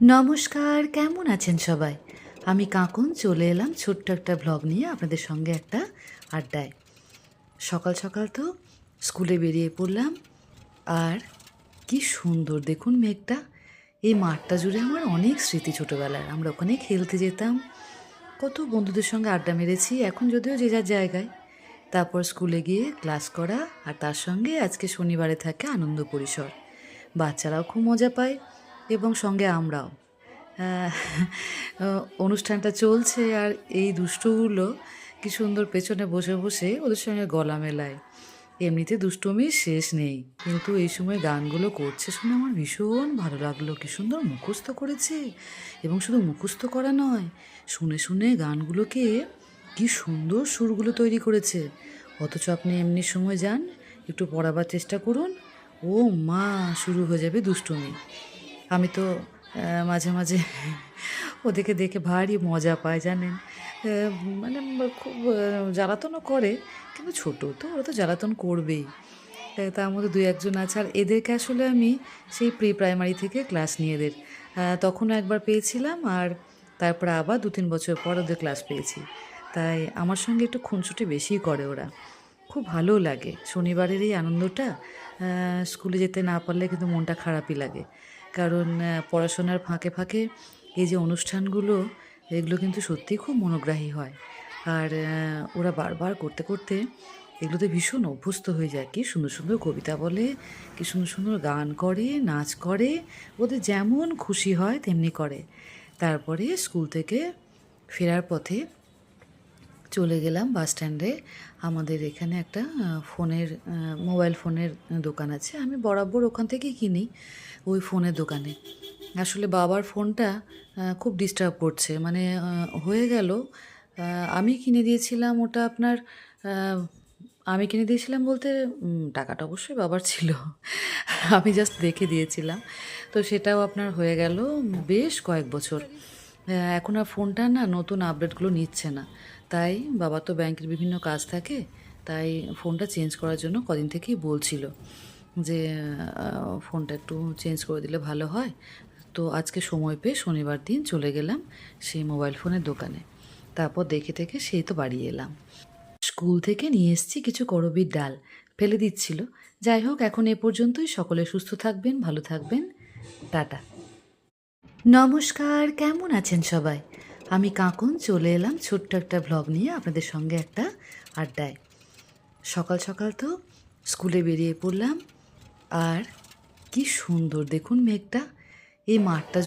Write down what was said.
নমস্কার, কেমন আছেন সবাই? আমি কাঁকন চলে এলাম ছোট্ট একটা ভ্লগ নিয়ে আপনাদের সঙ্গে একটা আড্ডায়। সকাল সকাল তো স্কুলে বেরিয়ে পড়লাম। আর কি সুন্দর দেখুন মেঘটা। এই মাঠটা জুড়ে আমার অনেক স্মৃতি ছোটোবেলার। আমরা ওখানে খেলতে যেতাম। কত বন্ধুদের সঙ্গে আড্ডা মেরেছি, এখন যদিও যে যার জায়গায়। তারপর স্কুলে গিয়ে ক্লাস করা, আর তার সঙ্গে আজকে শনিবারে থাকে আনন্দ পরিসর। বাচ্চারাও খুব মজা পায় এবং সঙ্গে আমরাও। আহ, অনুষ্ঠানটা চলছে আর এই দুষ্টুগুলো কি সুন্দর পেছনে বসে বসে ওদের সঙ্গে গলা মেলায়। এমনিতে দুষ্টুমির শেষ নেই, কিন্তু এই সময় গানগুলো করছে শুনে আমার ভীষণ ভালো লাগলো। কি সুন্দর মুখস্থ করেছে, এবং শুধু মুখস্থ করা নয়, শুনে শুনে গানগুলোকে কি সুন্দর সুরগুলো তৈরি করেছে। অথচ আপনি এমনি সময় যান, একটু পড়াবার চেষ্টা করুন, ও মা, শুরু হয়ে যাবে দুষ্টুমি। আমি তো মাঝে মাঝে ওদেরকে দেখে ভারী মজা পাই জানেন। মানে খুব জ্বালাতনও করে, কিন্তু ছোটো তো, ওরা তো জ্বালাতন করবেই। তার মধ্যে দু একজন আছে, আর এদেরকে আসলে আমি সেই প্রি প্রাইমারি থেকে ক্লাস নিয়ে এদের তখনও একবার পেয়েছিলাম, আর তারপরে আবার 2-3 বছর পর ওদের ক্লাস পেয়েছি। তাই আমার সঙ্গে একটু খুনসুটি বেশিই করে ওরা। খুব ভালোও লাগে শনিবারের এই আনন্দটা। স্কুলে যেতে না পারলে কিন্তু মনটা খারাপই লাগে, কারণ পড়াশোনার ফাঁকে ফাঁকে এই যে অনুষ্ঠানগুলো, এগুলো কিন্তু সত্যিই খুব মনোগ্রাহী হয়। আর ওরা বারবার করতে করতে এগুলোতে ভীষণ অভ্যস্ত হয়ে যায়। কি সুন্দর সুন্দর কবিতা বলে, কি সুন্দর সুন্দর গান করে, নাচ করে, ওদের যেমন খুশি হয় তেমনি করে। তারপরে স্কুল থেকে ফেরার পথে চলে গেলাম বাস স্ট্যান্ডে। আমাদের এখানে একটা মোবাইল ফোনের দোকান আছে। আমি বরাবর ওখান থেকেই কিনি, ওই ফোনের দোকানে। আসলে বাবার ফোনটা খুব ডিস্টার্ব করছে, মানে হয়ে গেল। আমি কিনে দিয়েছিলাম ওটা আপনার, আহ, আমি কিনে দিয়েছিলাম বলতে টাকাটা অবশ্যই বাবার ছিল। আমি জাস্ট দেখে দিয়েছিলাম। তো সেটাও আপনার হয়ে গেল বেশ কয়েক বছর। এখন আর ফোনটা না নতুন আপডেটগুলো নিচ্ছে না। তাই বাবা তো ব্যাংকের বিভিন্ন কাজ থাকে, তাই ফোনটা চেঞ্জ করার জন্য কদিন থেকেই বলছিল যে ফোনটা একটু চেঞ্জ করে দিলে ভালো হয়। তো আজকে সময় পেয়ে শনিবার দিন চলে গেলাম সেই মোবাইল ফোনের দোকানে। তারপর দেখে দেখে সেই তো বাড়ি এলাম। স্কুল থেকে নিয়ে এসেছি কিছু করবির ডাল, ফেলে দিচ্ছিল। যাই হোক, এখন এ পর্যন্তই। সকলে সুস্থ থাকবেন, ভালো থাকবেন। টাটা। নমস্কার, কেমন আছেন সবাই? আমি কাঁকন চলে এলাম ছোট্ট একটা ভ্লগ নিয়ে আপনাদের সঙ্গে একটা আড্ডায়। সকাল সকাল তো স্কুলে বেরিয়ে পড়লাম। আর কি সুন্দর দেখুন মেঘটা। এই মাঠটা